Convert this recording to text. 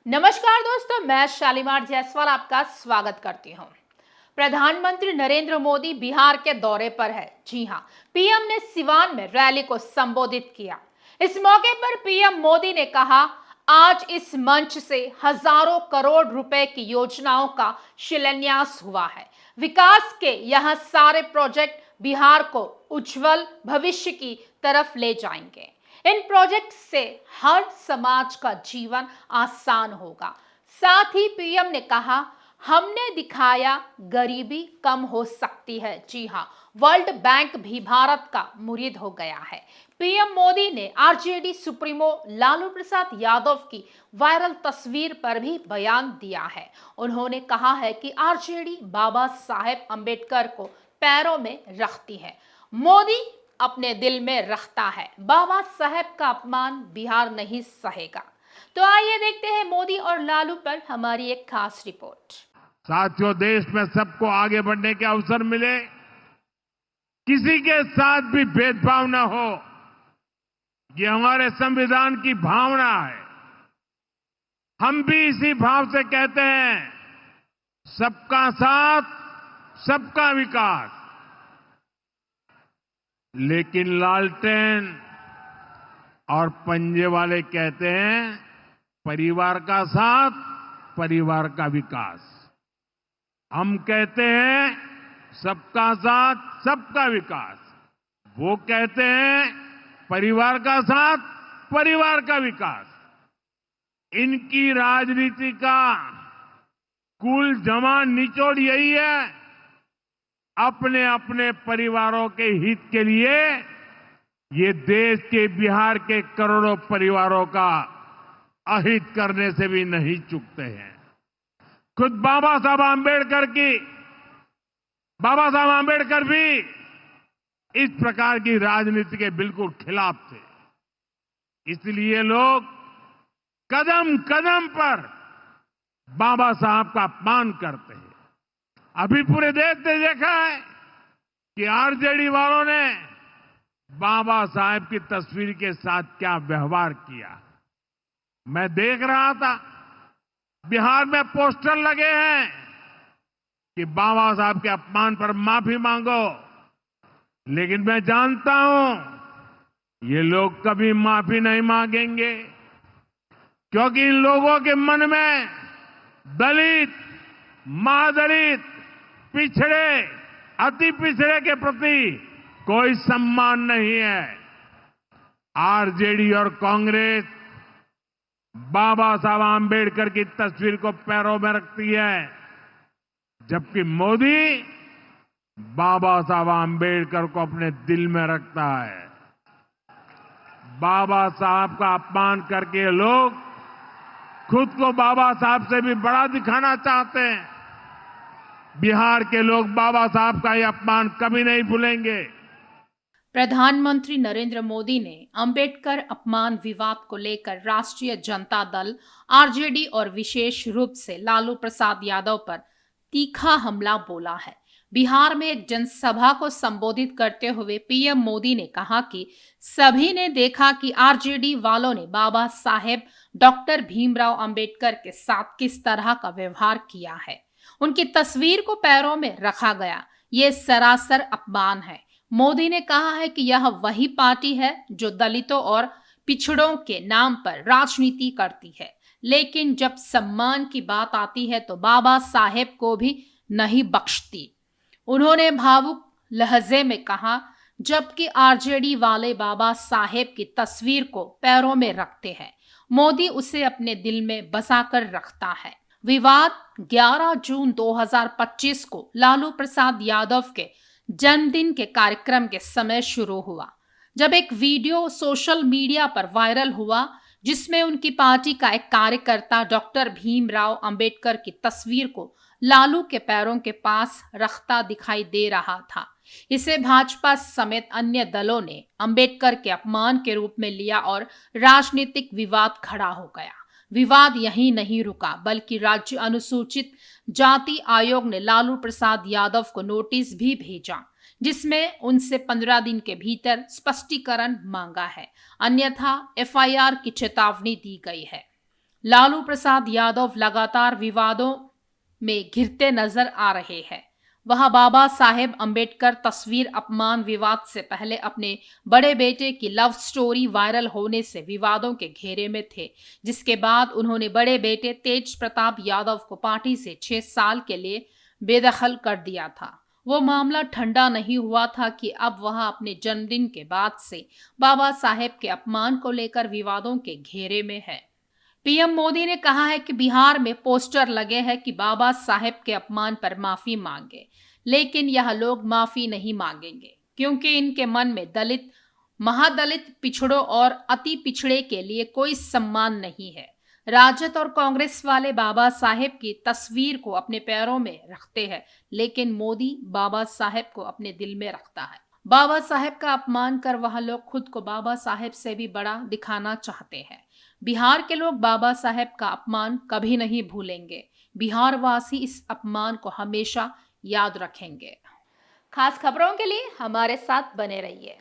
नमस्कार दोस्तों, मैं शालीमार जायसवाल आपका स्वागत करती हूँ। प्रधानमंत्री नरेंद्र मोदी बिहार के दौरे पर है। जी हाँ, पीएम ने सिवान में रैली को संबोधित किया। इस मौके पर पीएम मोदी ने कहा, आज इस मंच से हजारों करोड़ रुपए की योजनाओं का शिलान्यास हुआ है। विकास के यह सारे प्रोजेक्ट बिहार को उज्जवल भविष्य की तरफ ले जाएंगे। इन प्रोजेक्ट से हर समाज का जीवन आसान होगा। साथ ही पीएम ने कहा, हमने दिखाया गरीबी कम हो सकती है। जी हाँ, वर्ल्ड बैंक भी भारत का मुरीद हो गया है। पीएम मोदी ने आरजेडी सुप्रीमो लालू प्रसाद यादव की वायरल तस्वीर पर भी बयान दिया है। उन्होंने कहा है कि आरजेडी बाबा साहेब अंबेडकर को पैरों में रखती है, मोदी अपने दिल में रखता है। बाबा साहेब का अपमान बिहार नहीं सहेगा। तो आइए देखते हैं मोदी और लालू पर हमारी एक खास रिपोर्ट। साथियों, देश में सबको आगे बढ़ने के अवसर मिले, किसी के साथ भी भेदभाव न हो, ये हमारे संविधान की भावना है। हम भी इसी भाव से कहते हैं, सबका साथ, सबका विकास। लेकिन लालटेन और पंजे वाले कहते हैं, परिवार का साथ, परिवार का विकास। हम कहते हैं, सबका साथ, सबका विकास। वो कहते हैं, परिवार का साथ, परिवार का विकास। इनकी राजनीति का कुल जमा निचोड़ यही है, अपने अपने परिवारों के हित के लिए ये देश के बिहार के करोड़ों परिवारों का अहित करने से भी नहीं चूकते हैं। खुद बाबा साहब आंबेडकर भी इस प्रकार की राजनीति के बिल्कुल खिलाफ थे। इसलिए लोग कदम कदम पर बाबा साहब का अपमान करते हैं। अभी पूरे देश ने देखा है कि आरजेडी वालों ने बाबा साहेब की तस्वीर के साथ क्या व्यवहार किया। मैं देख रहा था, बिहार में पोस्टर लगे हैं कि बाबा साहब के अपमान पर माफी मांगो। लेकिन मैं जानता हूं, ये लोग कभी माफी नहीं मांगेंगे, क्योंकि इन लोगों के मन में दलित, महादलित, पिछड़े, अति पिछड़े के प्रति कोई सम्मान नहीं है। आरजेडी और कांग्रेस बाबा साहब आंबेडकर की तस्वीर को पैरों में रखती है, जबकि मोदी बाबा साहब आंबेडकर को अपने दिल में रखता है। बाबा साहब का अपमान करके लोग खुद को बाबा साहब से भी बड़ा दिखाना चाहते हैं। बिहार के लोग बाबा साहब का यह अपमान कभी नहीं भूलेंगे। प्रधानमंत्री नरेंद्र मोदी ने अंबेडकर अपमान विवाद को लेकर राष्ट्रीय जनता दल आरजेडी और विशेष रूप से लालू प्रसाद यादव पर तीखा हमला बोला है। बिहार में एक जनसभा को संबोधित करते हुए पीएम मोदी ने कहा कि सभी ने देखा कि आरजेडी वालों ने बाबा साहेब डॉक्टर भीमराव अंबेडकर के साथ किस तरह का व्यवहार किया है। उनकी तस्वीर को पैरों में रखा गया, ये सरासर अपमान है। मोदी ने कहा है कि यह वही पार्टी है जो दलितों और पिछड़ों के नाम पर राजनीति करती है, लेकिन जब सम्मान की बात आती है तो बाबा साहेब को भी नहीं बख्शती। उन्होंने भावुक लहजे में कहा, जबकि आरजेडी वाले बाबा साहेब की तस्वीर को पैरों में रखते हैं, मोदी उसे अपने दिल में बसाकर रखता है। विवाद 11 जून 2025 को लालू प्रसाद यादव के जन्मदिन के कार्यक्रम के समय शुरू हुआ, जब एक वीडियो सोशल मीडिया पर वायरल हुआ जिसमें उनकी पार्टी का एक कार्यकर्ता डॉक्टर भीमराव अंबेडकर की तस्वीर को लालू के पैरों के पास रखता दिखाई दे रहा था। इसे भाजपा समेत अन्य दलों ने अंबेडकर के अपमान के रूप में लिया और राजनीतिक विवाद खड़ा हो गया। विवाद यहीं नहीं रुका, बल्कि राज्य अनुसूचित जाति आयोग ने लालू प्रसाद यादव को नोटिस भी भेजा, जिसमें उनसे 15 दिन के भीतर स्पष्टीकरण मांगा है, अन्यथा एफआईआर की चेतावनी दी गई है। लालू प्रसाद यादव लगातार विवादों में घिरते नजर आ रहे हैं। वह बाबा साहेब अंबेडकर तस्वीर अपमान विवाद से पहले अपने बड़े बेटे की लव स्टोरी वायरल होने से विवादों के घेरे में थे, जिसके बाद उन्होंने बड़े बेटे तेज प्रताप यादव को पार्टी से 6 साल के लिए बेदखल कर दिया था। वो मामला ठंडा नहीं हुआ था कि अब वह अपने जन्मदिन के बाद से बाबा साहेब के अपमान को लेकर विवादों के घेरे में है। पीएम मोदी ने कहा है कि बिहार में पोस्टर लगे हैं कि बाबा साहेब के अपमान पर माफी मांगे, लेकिन यह लोग माफी नहीं मांगेंगे क्योंकि इनके मन में दलित, महादलित, पिछड़ों और अति पिछड़े के लिए कोई सम्मान नहीं है। राजद और कांग्रेस वाले बाबा साहेब की तस्वीर को अपने पैरों में रखते हैं, लेकिन मोदी बाबा साहेब को अपने दिल में रखता है। बाबा साहेब का अपमान कर वह लोग खुद को बाबा साहेब से भी बड़ा दिखाना चाहते हैं। बिहार के लोग बाबा साहेब का अपमान कभी नहीं भूलेंगे। बिहार वासी इस अपमान को हमेशा याद रखेंगे। खास खबरों के लिए हमारे साथ बने रहिए।